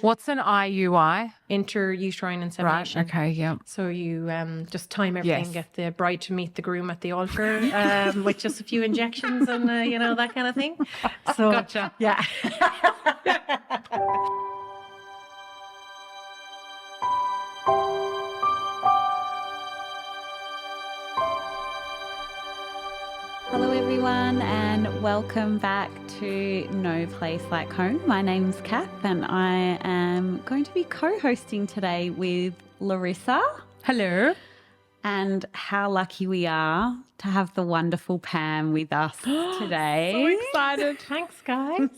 What's an IUI? Intrauterine insemination. Right, okay, yeah. So you just time everything, Yes. get the bride to meet the groom at the altar with just a few injections and, that kind of thing. So, Gotcha. Yeah. Hello everyone and welcome back to No Place Like Home. My name's Kath and I am going to be co-hosting today with Larissa. Hello. And how lucky we are to have the wonderful Pam with us today. So excited. Thanks, guys.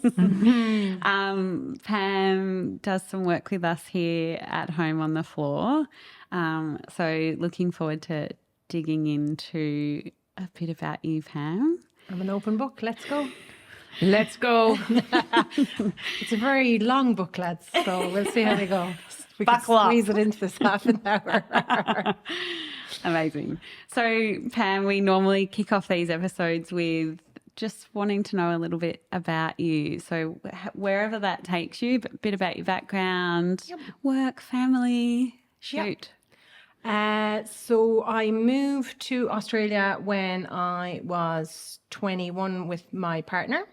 Pam does some work with us here at home on the floor. So looking forward to digging into a bit about you, Pam. I'm an open book. Let's go. Let's go. It's a very long book, lads, so we'll see how they go. We can Buckle up. squeeze it into this half an hour. Amazing. So, Pam, we normally kick off these episodes with just wanting to know a little bit about you. So, wherever that takes you, a bit about your background, work, family, shoot. So I moved to Australia when I was 21 with my partner.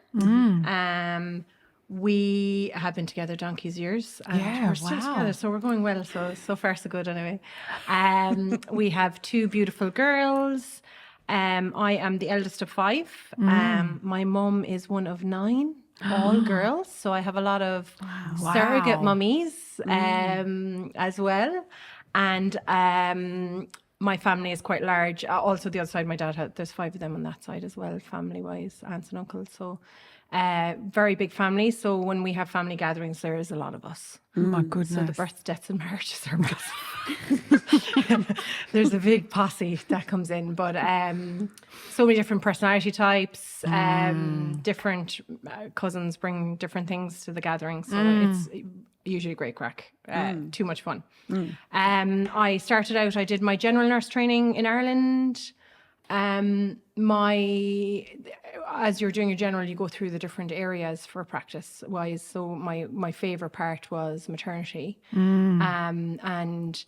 We have been together donkey's years. And Yeah, we're still wow. together, so we're going well. So far, so good anyway. We have two beautiful girls. I am the eldest of five. My mum is one of nine, all girls. So I have a lot of surrogate mummies as well. And my family is quite large. Also, the other side, my dad had, there's five of them on that side as well, family-wise, aunts and uncles. So very big family. So when we have family gatherings, there is a lot of us. Oh my goodness. So the births, deaths and marriages are massive. There's a big posse that comes in. But so many different personality types, different cousins bring different things to the gathering. So it's usually great crack, too much fun. I started out, I did my general nurse training in Ireland. As you're doing your general, you go through the different areas for practice wise. So my favorite part was maternity. And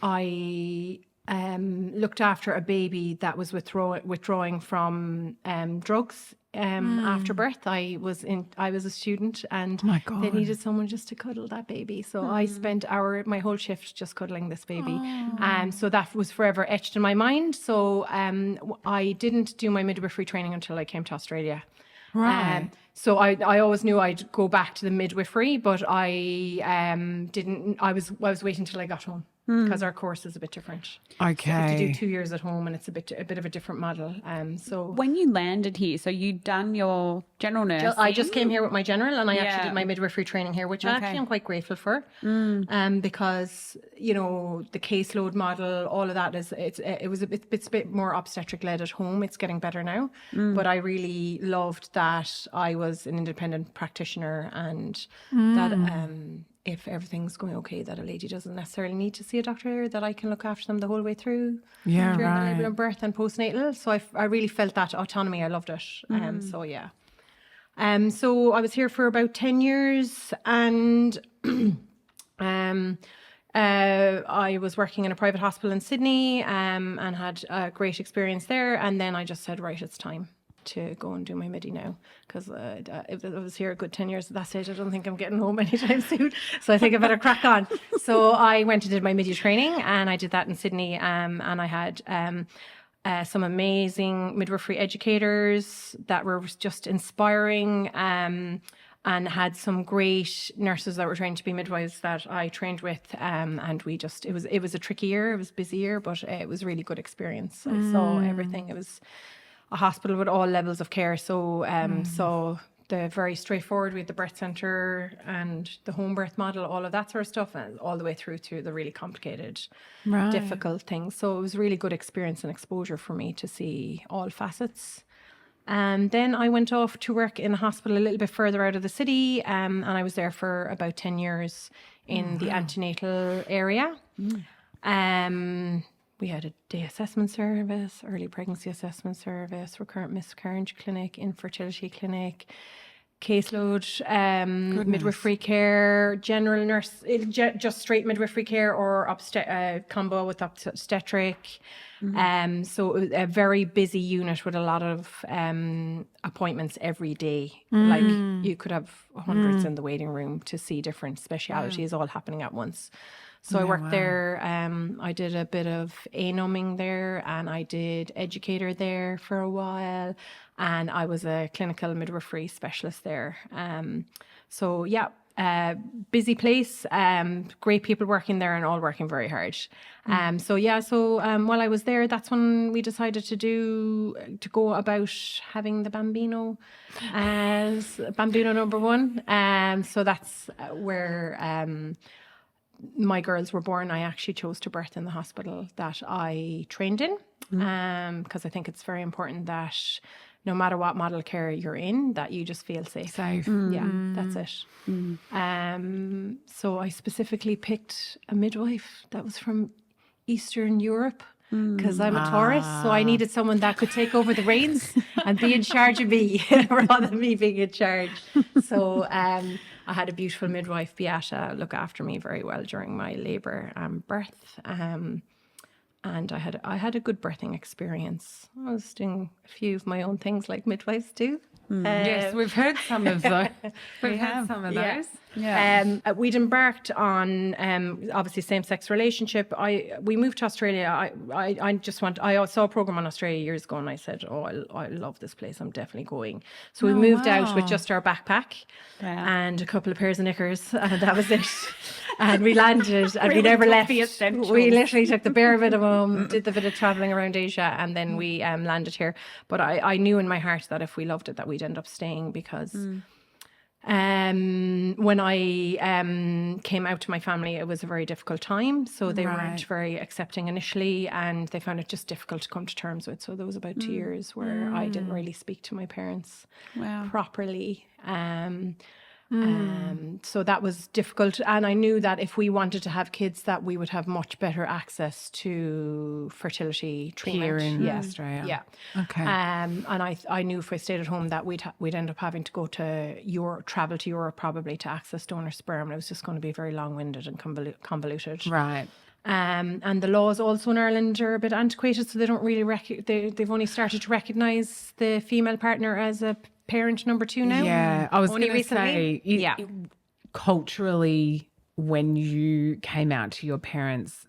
I looked after a baby that was withdrawing from drugs after birth. I was a student and my God. they needed someone just to cuddle that baby. So I spent my whole shift just cuddling this baby. So that was forever etched in my mind. So I didn't do my midwifery training until I came to Australia. Right. So I always knew I'd go back to the midwifery, but I didn't. I was waiting till I got home because our course is a bit different. Okay. So you have to do 2 years at home, and it's a bit of a different model. So When you landed here, so you'd done your general nursing. I just came here with my general, and I actually did my midwifery training here, which actually I'm quite grateful for, because the caseload model, all of that it was a bit more obstetric led at home. It's getting better now, but I really loved that I was an independent practitioner, and that if everything's going okay, that a lady doesn't necessarily need to see a doctor, that I can look after them the whole way through during the labour and birth and postnatal. So I really felt that autonomy. I loved it. So yeah. So I was here for about 10 years and I was working in a private hospital in Sydney and had a great experience there. And then I just said, right, it's time to go and do my midi now, because I was here a good 10 years at that stage. I don't think I'm getting home anytime soon, so I think I better crack on. So I went and did my midi training, and I did that in Sydney, and I had some amazing midwifery educators that were just inspiring, and had some great nurses that were trained to be midwives that I trained with, and we just, it was a tricky year, it was a busy year, but it was a really good experience. I saw everything. It was a hospital with all levels of care. So so the very straightforward, we had the birth centre and the home birth model, all of that sort of stuff, and all the way through to the really complicated, difficult things. So it was a really good experience and exposure for me to see all facets. And then I went off to work in a hospital a little bit further out of the city, and I was there for about 10 years in the antenatal area. We had a day assessment service, early pregnancy assessment service, recurrent miscarriage clinic, infertility clinic, caseload, midwifery care, general nurse, just straight midwifery care, or combo with obstetric. So it was a very busy unit with a lot of appointments every day. Like you could have hundreds in the waiting room to see different specialities all happening at once. So I worked there. I did a bit of A-numbing there, and I did educator there for a while, and I was a clinical midwifery specialist there. So yeah, busy place, great people working there, and all working very hard. So while I was there, that's when we decided to go about having the Bambino as Bambino number one. So that's where my girls were born. I actually chose to birth in the hospital that I trained in, because I think it's very important that no matter what model care you're in, that you just feel safe. Yeah, that's it. So I specifically picked a midwife that was from Eastern Europe, because I'm a Taurus, so I needed someone that could take over the reins and be in charge of me rather than me being in charge. So I had a beautiful midwife, Beata, look after me very well during my labour and birth. And I had a good birthing experience. I was doing a few of my own things like midwives do. Yes, we've heard some of those. We've had some of those. Yeah. We'd embarked on obviously same-sex relationship. We moved to Australia. I saw a program on Australia years ago, and I said, I love this place. I'm definitely going. So we moved out with just our backpack and a couple of pairs of knickers, and that was it. And we landed, and we never left. We literally took the bare minimum, did the bit of traveling around Asia, and then we landed here. But I knew in my heart that if we loved it, that we'd end up staying, because when I came out to my family, it was a very difficult time. So they weren't very accepting initially, and they found it just difficult to come to terms with. So there was about 2 years where I didn't really speak to my parents properly. So that was difficult, and I knew that if we wanted to have kids, that we would have much better access to fertility treatment here in Australia. Yeah. Okay. And I knew if I stayed at home that we'd end up having to go to travel to Europe probably to access donor sperm. It was just going to be very long-winded and convoluted. Right. And the laws also in Ireland are a bit antiquated, so they don't really they've only started to recognise the female partner as a parent number 2 now. Yeah, I was only going to recently. say, culturally, when you came out to your parents,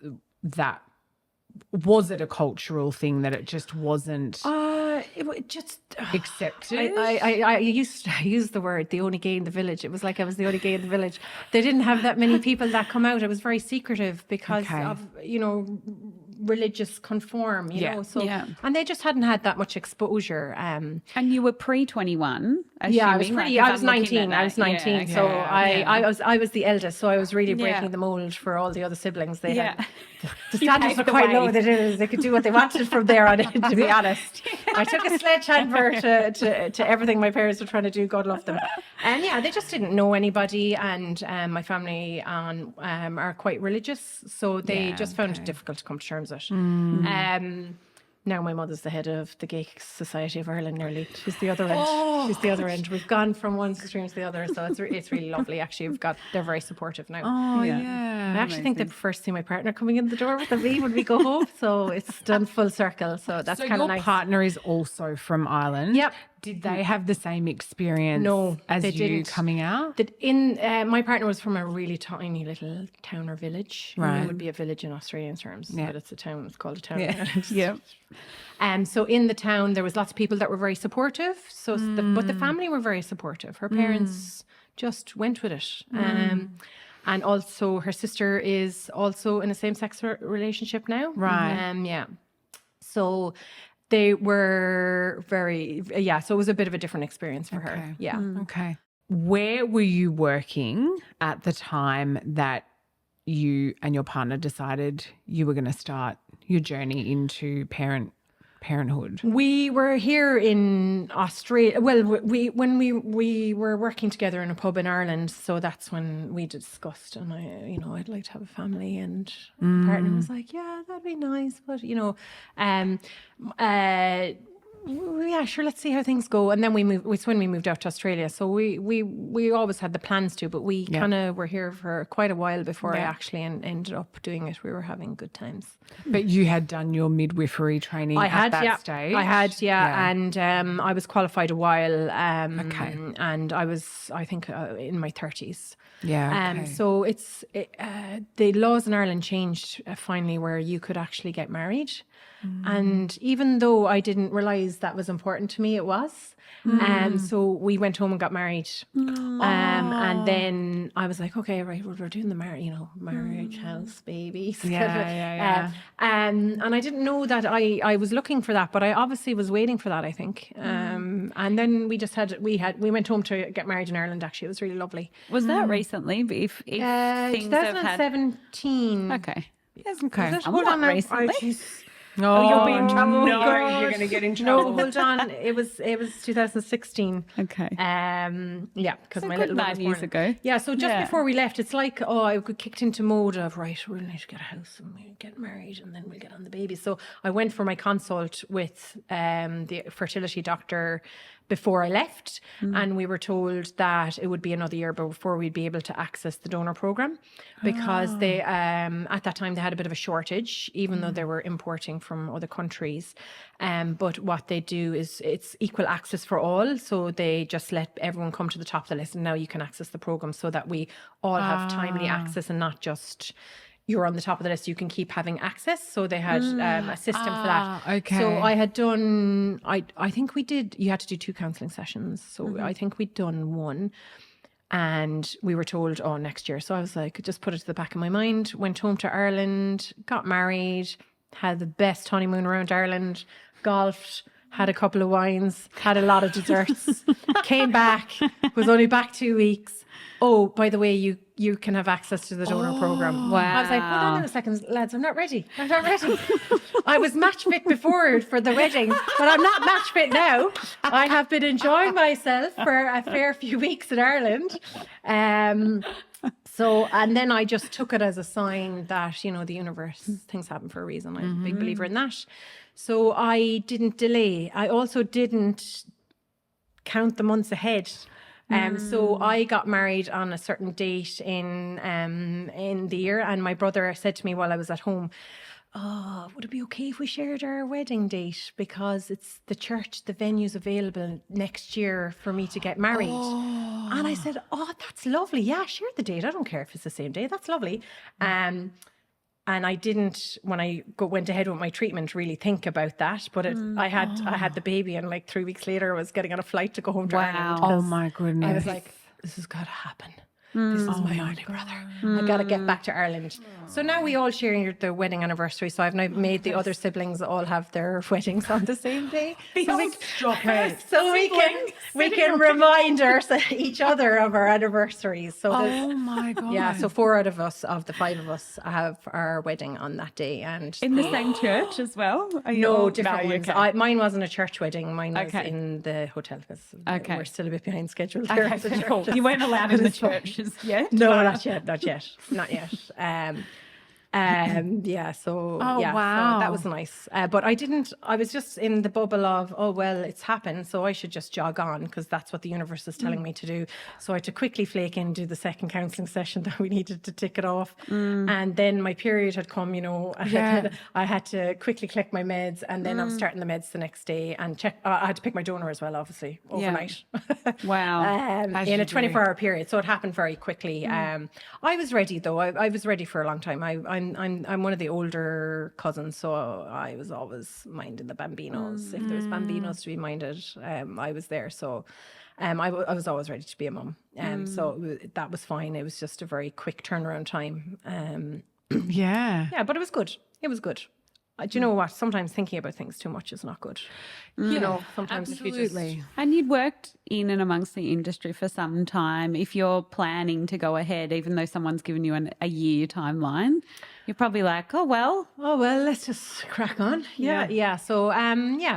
was it a cultural thing that it just wasn't It just accepted? I used to use the word the only gay in the village. It was like I was the only gay in the village. They didn't have that many people that come out. It was very secretive because of religious conform, you know. So and they just hadn't had that much exposure. And you were pre-21. Yeah, I was I was 19. I was 19. So I was the eldest. So I was really breaking the mold for all the other siblings. They had the standards were quite low. They could do what they wanted from there on in, to be honest. I took a sledgehammer to everything my parents were trying to do. God love them. And they just didn't know anybody. And my family are quite religious, so they just found it difficult to come to terms with. Now my mother's the head of the Gay Society of Ireland nearly. She's the other end. She's the other end. We've gone from one extreme to the other, so it's really lovely. Actually, they're very supportive now. Oh yeah. I actually think they prefer to see my partner coming in the door with me when we go home. So it's done full circle. So that's kind of nice. Your partner is also from Ireland. Yep. Did they have the same experience as they you didn't. coming out? My partner was from a really tiny little town or village. Right. It would be a village in Australian terms, but it's a town. It's called a town. Yeah. So in the town, there was lots of people that were very supportive. So, but the family were very supportive. Her parents just went with it. And also, her sister is also in a same-sex relationship now. Right. So they were very, so it was a bit of a different experience for her. Yeah. Okay. Where were you working at the time that you and your partner decided you were going to start your journey into parenthood? We were here in Australia. Well, when we were working together in a pub in Ireland, so that's when we discussed, and I'd like to have a family, and my partner was like, yeah, that'd be nice, but yeah, sure, let's see how things go. And then it's when we moved out to Australia. So we always had the plans to, but we kind of were here for quite a while before I actually ended up doing it. We were having good times. But you had done your midwifery training at that stage? I had, and I was qualified a while. And I was, I think, in my 30s. Yeah. Okay. So the laws in Ireland changed finally, where you could actually get married. And even though I didn't realise that was important to me, it was. So we went home and got married. And then I was like, okay, right, we're doing the marriage, house, babies. Yeah. And I didn't know that I was looking for that, but I obviously was waiting for that, I think. And then we went home to get married in Ireland, actually. It was really lovely. Was that recently? If things have had... 2017. Okay. Okay. Hold on recently. Oh, you'll be in trouble. No, you're going to get in trouble. No, hold on. It was 2016. Okay. Because my little 9 years ago. Yeah, so just before we left, it's like, I kicked into mode of, right, we'll need to get a house and we'll get married and then we'll get on the baby. So I went for my consult with the fertility doctor before I left, and we were told that it would be another year before we'd be able to access the donor program, because they at that time they had a bit of a shortage, even though they were importing from other countries. But what they do is it's equal access for all, so they just let everyone come to the top of the list, and now you can access the program so that we all have timely access and not just you're on the top of the list, you can keep having access. So they had a system for that. Okay. So I had done, I think you had to do 2 counselling sessions. So I think we'd done 1. And we were told, next year. So I was like, just put it to the back of my mind. Went home to Ireland, got married, had the best honeymoon around Ireland, golfed, had a couple of wines, had a lot of desserts, came back, was only back 2 weeks. Oh, by the way, you can have access to the donor program. Wow. I was like, hold on a second, lads, I'm not ready. I was match fit before for the wedding, but I'm not match fit now. I have been enjoying myself for a fair few weeks in Ireland. So, and then I just took it as a sign that, the universe, things happen for a reason. I'm a big believer in that. So I didn't delay. I also didn't count the months ahead. So I got married on a certain date in the year, and my brother said to me while I was at home, would it be okay if we shared our wedding date, because it's the church, the venue's available next year for me to get married. And I said, that's lovely. Yeah, share the date. I don't care if it's the same day. That's lovely. And I didn't, when I went ahead with my treatment, really think about that. But I had the baby, and like 3 weeks later, I was getting on a flight to go home to Ireland. Oh my goodness. I was like, this has got to happen. This is my only brother. I got to get back to Ireland. So now we all share the wedding anniversary. So I've now made the other siblings all have their weddings on the same day. So we can remind each other of our anniversaries. So my God. yeah, so 4 out of us, of the 5 of us, have our wedding on that day. And in the same church as well? No, different ones. Okay. Mine wasn't a church wedding. Mine was in the hotel, because we're still a bit behind schedule here. At the church. You weren't allowed in the churches yet? No, not yet. Yeah, so wow. so that was nice. But I was just in the bubble of, it's happened, so I should just jog on, because that's what the universe is telling me to do. So I had to quickly flake in, do the second counselling session that we needed to tick it off. And then my period had come, I had to quickly collect my meds, and then I was starting the meds the next day, and check. I had to pick my donor as well, obviously, overnight. Wow. In a 24-hour period. So it happened very quickly. I was ready, though. I was ready for a long time. I'm one of the older cousins, so I was always minding the bambinos. If there was bambinos to be minded, I was there. So I was always ready to be a mum. So that was fine. It was just a very quick turnaround time. Yeah, but it was good. It was good. Do you know what? Sometimes thinking about things too much is not good. Sometimes absolutely. And you'd worked in and amongst the industry for some time. If you're planning to go ahead, even though someone's given you a year timeline, you're probably like, let's just crack on. Yeah. So,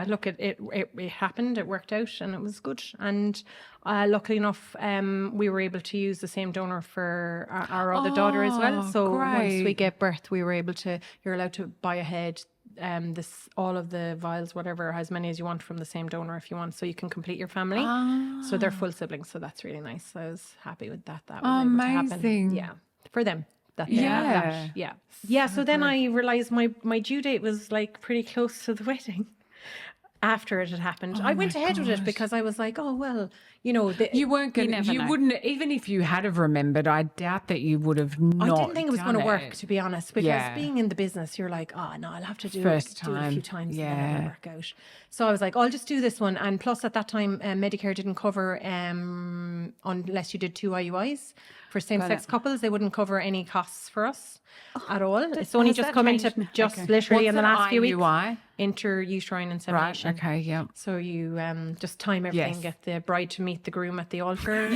look, it happened. It worked out, and it was good. And luckily enough, we were able to use the same donor for our other daughter as well. So once we gave birth, we were able to. You're allowed to buy ahead this all of the vials, whatever, as many as you want from the same donor if you want, so you can complete your family. So they're full siblings, so that's really nice. So I was happy with that. That was able to happen. Amazing. Yeah, for them. Yeah. Yeah. So then I realized my due date was like pretty close to the wedding. After it had happened, I went ahead with it because I was like, oh well, you know, You weren't going to, you know. wouldn't, even if you had have remembered, I doubt that you would have not. I didn't think it was going to work, it. to be honest, because Yeah. being in the business, you're like, oh no, I'll have to do First it a time. few times and then Yeah. it'll work out. So I was like, I'll just do this one. And plus at that time, Medicare didn't cover, unless you did 2 IUIs. For same-sex couples, they wouldn't cover any costs for us at all. It's only has just that come into changed now? just Okay. literally in the What's an last few weeks. IUI? Intrauterine Right. insemination. Okay. Yeah. So you just time everything, Yes. get the bride to meet the groom at the altar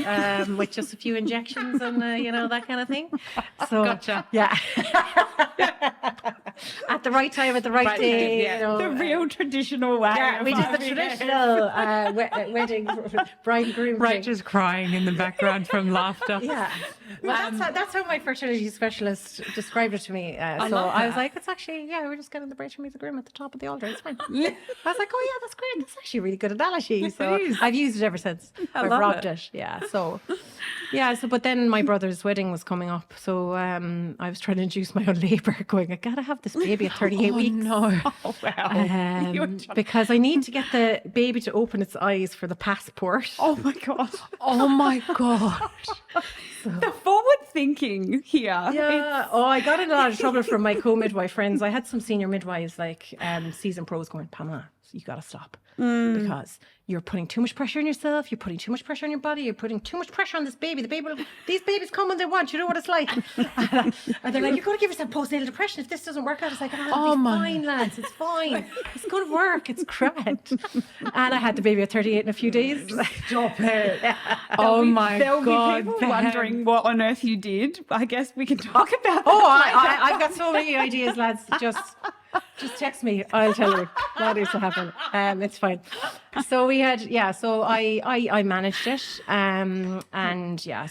with just a few injections and, you know, that kind of thing. So, Gotcha. yeah. At the right time, at the right day. yeah. You know, The real traditional way. yeah, which is the traditional wedding bride and groom thing. Rachel's crying in the background from laughter. Yeah. Well, that's how my fertility specialist described it to me. So love I was that. like, it's actually, yeah, we're just getting the bride to meet the groom at the top of the altar. It's fine. I was like, oh, yeah, that's great. That's actually a really good analogy. So is. I've used it ever since. I've love robbed it. Yeah. So, but then my brother's wedding was coming up. So I was trying to induce my own labour, going, I got to have this baby at 38 weeks. No. Oh, wow. Because I need to get the baby to open its eyes for the passport. Oh my God. Oh my God. The forward thinking here. Yeah. Oh, I got in a lot of trouble from my co-midwife friends. I had some senior midwives, like seasoned pros, going, Pamela, you got to stop because you're putting too much pressure on yourself. You're putting too much pressure on your body. You're putting too much pressure on this baby. These babies come when they want. You know what it's like. And they're like, you're going to give yourself postnatal depression if this doesn't work out. It's like, it'll be fine, lads. It's fine. It's going to work. It's correct. And I had the baby at 38 in a few days. Stop it. There'll God. be people wondering what on earth you did. I guess we can talk about that. Oh, I've got so many ideas, lads. Just text me. I'll tell you what is to happen. It's fine. So we had, so I managed it.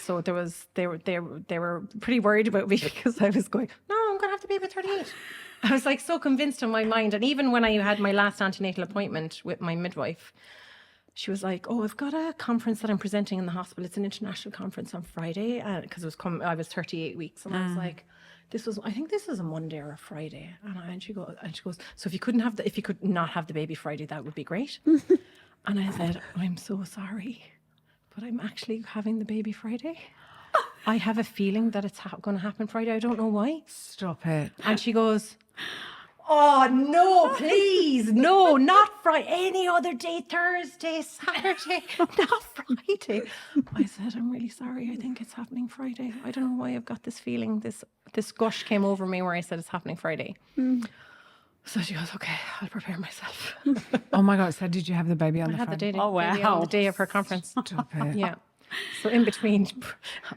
So they were pretty worried about me because I was going, no, I'm going to have the baby at 38. I was like so convinced in my mind. And even when I had my last antenatal appointment with my midwife, she was like, oh, I've got a conference that I'm presenting in the hospital. It's an international conference on Friday. Because I was 38 weeks. And I was like, I think this is a Monday or a Friday. And she goes, so if you could not have the baby Friday, that would be great. And I said, I'm so sorry, but I'm actually having the baby Friday. I have a feeling that it's going to happen Friday. I don't know why. Stop it. And she goes, oh, no, please. No, not Friday. Any other day, Thursday, Saturday, not Friday. I said, I'm really sorry. I think it's happening Friday. I don't know why I've got this feeling. This gush came over me where I said it's happening Friday. So she goes, okay, I'll prepare myself. Oh my God. So did you have the baby on I the had phone? the baby wow. on the day of her conference. Stop it. Yeah. So in between,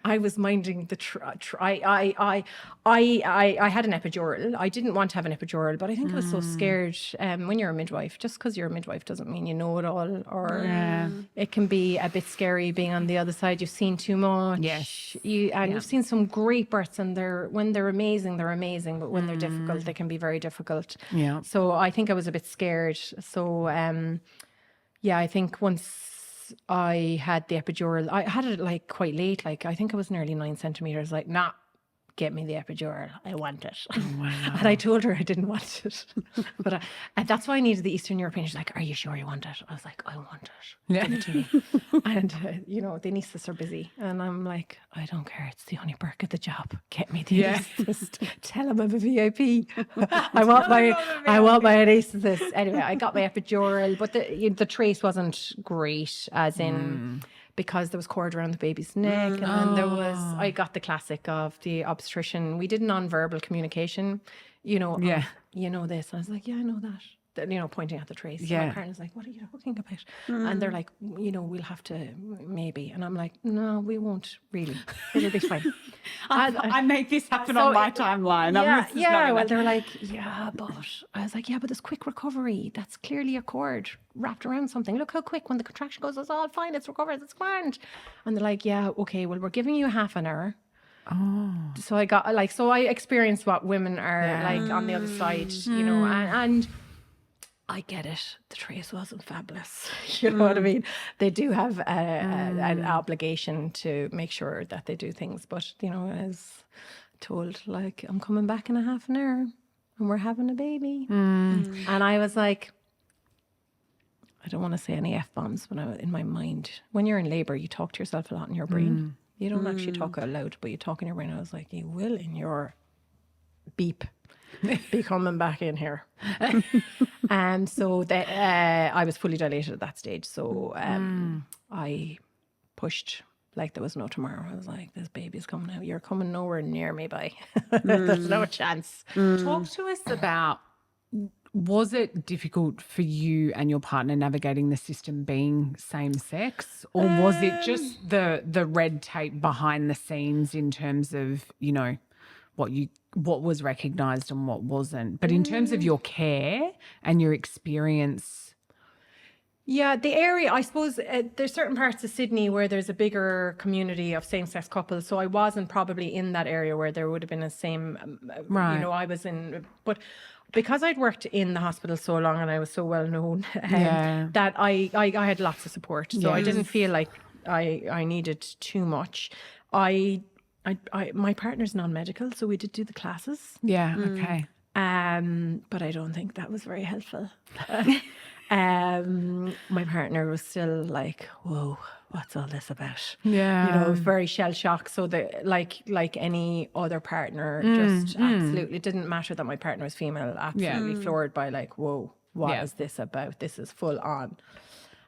I was minding the I had an epidural. I didn't want to have an epidural, but I think I was so scared. When you're a midwife, just because you're a midwife doesn't mean you know it all, or it can be a bit scary being on the other side. You've seen too much. Yes. You've seen some great births, and when they're amazing, but when they're difficult, they can be very difficult. Yeah. So I think I was a bit scared. So I think once I had the epidural, I had it like quite late, like I think it was nearly 9 centimeters, like, nah, get me the epidural, I want it. Wow. And I told her I didn't want it. But and that's why I needed the Eastern European. She's like, are you sure you want it? I was like, I want it. Yeah. Give it to me. And, the anaesthetists are busy. And I'm like, I don't care. It's the only perk of the job. Get me the anaesthetist. Tell him I'm a VIP. I want my anaesthetist. Anyway, I got my epidural, but the trace wasn't great, as in... because there was cord around the baby's neck, and then I got the classic of the obstetrician. We did non-verbal communication, you know this. I was like, yeah, I know that. Pointing at the trace. Yeah. My partner's like, what are you talking about? And they're like, we'll have to maybe. And I'm like, no, we won't really. It'll be fine. I make this happen on my timeline. Well, they're like, but I was like, but there's quick recovery. That's clearly a cord wrapped around something. Look how quick when the contraction goes, it's all fine. It's recovered. It's grand. And they're like, yeah, okay. Well, we're giving you half an hour. So I got like, so I experienced what women are like on the other side, you know, and I get it. The trace wasn't fabulous. You know what I mean? They do have an obligation to make sure that they do things. But, you know, I was told, like, I'm coming back in a half an hour and we're having a baby. And I was like, I don't want to say any F-bombs, but in my mind, when you're in labour, you talk to yourself a lot in your brain. You don't actually talk out loud, but you talk in your brain. I was like, you will in your beep. Be coming back in here. And so I was fully dilated at that stage. So I pushed like there was no tomorrow. I was like, this baby's coming out. You're coming nowhere near me, bye. There's no chance. Talk to us about, was it difficult for you and your partner navigating the system being same sex, or was it just the red tape behind the scenes in terms of, you know, what was recognised and what wasn't? But in terms of your care and your experience. Yeah, the area, I suppose there's certain parts of Sydney where there's a bigger community of same-sex couples. So I wasn't probably in that area where there would have been a same, you know, I was in, but because I'd worked in the hospital so long and I was so well known, that I had lots of support. So I didn't feel like I needed too much. My partner's non-medical, so we did do the classes. Yeah, okay. But I don't think that was very helpful. My partner was still like, whoa, what's all this about? Yeah. You know, very shell shocked. So like any other partner, just absolutely didn't matter that my partner was female, absolutely floored by like, whoa, what is this about? This is full on.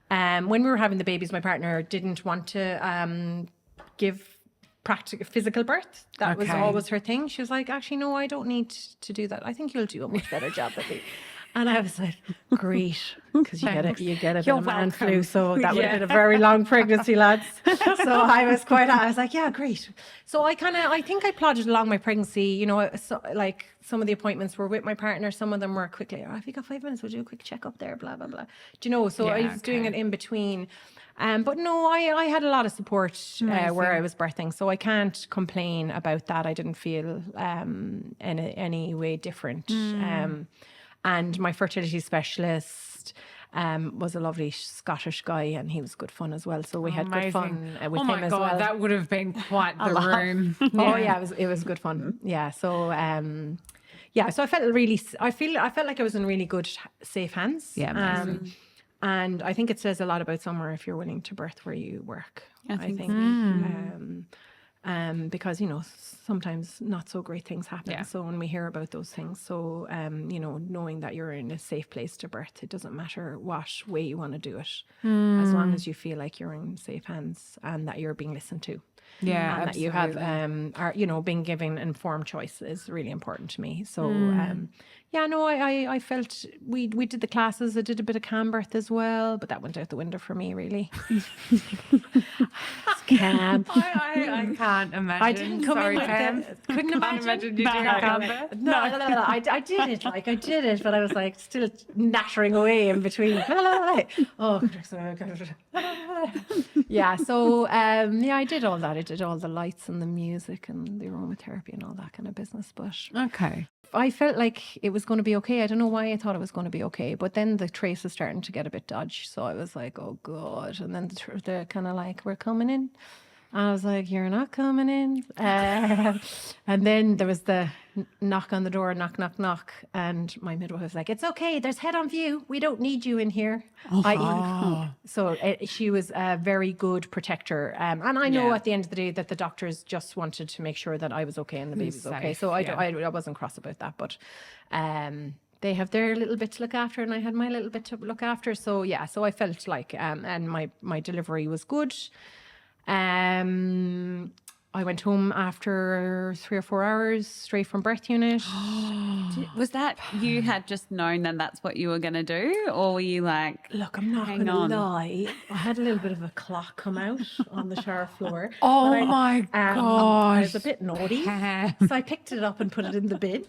When we were having the babies, my partner didn't want to give practical physical birth. That was always her thing. She was like, actually, no, I don't need to do that. I think you'll do a much better job at it. And I was like, great, because you get a bit of man flu, so that would have been a very long pregnancy, lads. So I was like, yeah, great. So I think I plodded along my pregnancy, you know, so, like some of the appointments were with my partner, some of them were quickly, have you got 5 minutes, we'll do a quick checkup there, blah, blah, blah. Do you know, so I was doing it in between. But no, I had a lot of support where I was birthing, so I can't complain about that. I didn't feel any way different. And my fertility specialist was a lovely Scottish guy, and he was good fun as well. So we had good fun with him as well. Oh my God, that would have been quite the room. Oh yeah, it was good fun. Yeah, so so I felt like I was in really good, safe hands. Yeah, and I think it says a lot about somewhere if you're willing to birth where you work. I think. Because, you know, sometimes not so great things happen. Yeah. So when we hear about those things, so, you know, knowing that you're in a safe place to birth, it doesn't matter what way you want to do it, as long as you feel like you're in safe hands and that you're being listened to. Yeah, and absolutely. that you have, you know, being given informed choice is really important to me. So, I felt we did the classes. I did a bit of cam birth as well, but that went out the window for me, really. Cam. I can't imagine. I didn't come in with couldn't imagine you doing a cam birth. No. I did it, but I was like still nattering away in between. Yeah, so I did all that. I did all the lights and the music and the aromatherapy and all that kind of business. But I felt like it was going to be okay. I don't know why I thought it was going to be okay, but then the trace was starting to get a bit dodgy. So I was like, oh God. And then the kind of like, we're coming in. And I was like, you're not coming in. And then there was the knock on the door, knock, knock, knock. And my midwife was like, it's okay. There's head on view. We don't need you in here. So she was a very good protector. And I know at the end of the day that the doctors just wanted to make sure that I was okay and the baby was okay. So I wasn't cross about that. But they have their little bit to look after and I had my little bit to look after. So yeah, so I felt like, and my delivery was good. I went home after 3 or 4 hours straight from birth unit. Was that you had just known that that's what you were going to do, or were you like, look, I'm not going to lie, I had a little bit of a clock come out on the shower floor. Oh my God. I was a bit naughty, so I picked it up and put it in the bin.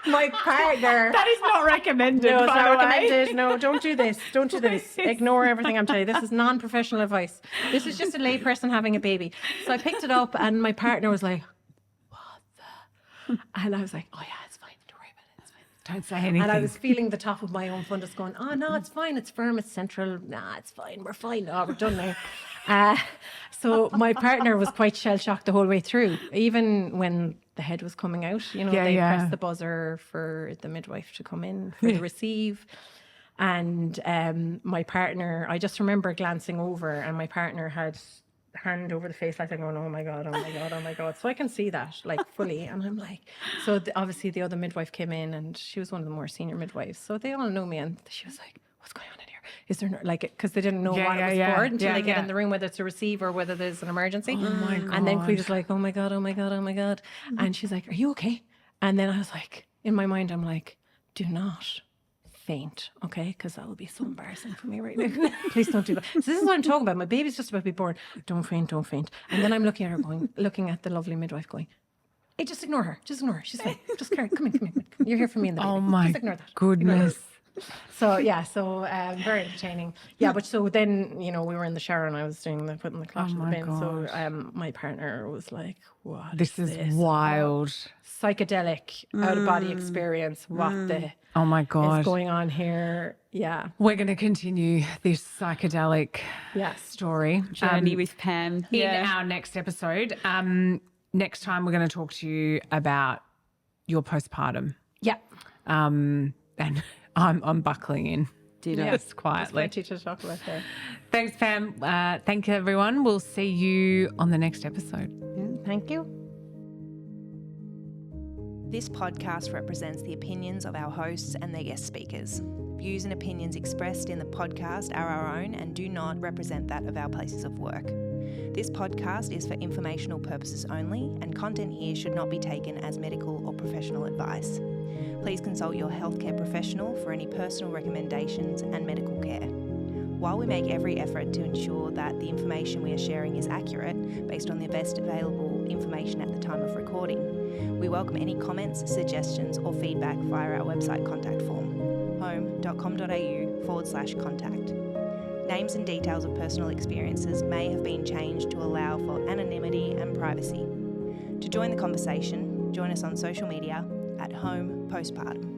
my partner. That is not recommended, No, it's by not the way. recommended. No, don't do this. Don't do this. Ignore everything I'm telling you. This is non-professional advice. This is just a lay person having a baby. So I picked it up and my partner was like, what the? And I was like, oh yeah, it's fine. Don't worry about it. It's fine. Don't say anything. And I was feeling the top of my own fundus going, oh no, it's fine. It's firm. It's central. Nah, it's fine. We're fine. Oh, we're done now. So my partner was quite shell-shocked the whole way through. Even when the head was coming out, you know, they pressed the buzzer for the midwife to come in for the receive. And my partner, I just remember glancing over and my partner had hand over the face like going, oh my God, oh my God, oh my God. So I can see that like fully. And I'm like, so obviously the other midwife came in and she was one of the more senior midwives. So they all know me and she was like, what's going on in here? Is there no, like, because they didn't know what it was for until they get in the room, whether it's a receive or whether there's an emergency. Oh my God. And then Queen was like, oh my God, oh my God, oh my God. And she's like, are you okay? And then I was like, in my mind, I'm like, do not faint, okay? Because that will be so embarrassing for me right now. Please don't do that. So this is what I'm talking about. My baby's just about to be born. Don't faint, don't faint. And then I'm looking at her going, looking at the lovely midwife going, hey, just ignore her. Just ignore her. She's fine. Just carry. Come in. You're here for me in the baby. Oh my just ignore that. goodness. So yeah, so very entertaining. Yeah, but so then, you know, we were in the shower and I was doing the putting the clot in the bin. So my partner was like, what This is wild. Psychedelic out of body experience. What the Oh my God. is going on here? Yeah. We're going to continue this psychedelic story Journey with Pam. in our next episode. Next time we're going to talk to you about your postpartum. Yeah. And I'm buckling in. Just quietly. Plenty to talk about there. Thanks, Pam. Thank you, everyone. We'll see you on the next episode. Thank you. This podcast represents the opinions of our hosts and their guest speakers. Views and opinions expressed in the podcast are our own and do not represent that of our places of work. This podcast is for informational purposes only, and content here should not be taken as medical or professional advice. Please consult your healthcare professional for any personal recommendations and medical care. While we make every effort to ensure that the information we are sharing is accurate based on the best available information at the time of recording, we welcome any comments, suggestions or feedback via our website contact form, home.com.au/contact. Names and details of personal experiences may have been changed to allow for anonymity and privacy. To join the conversation, join us on social media at Home Postpartum.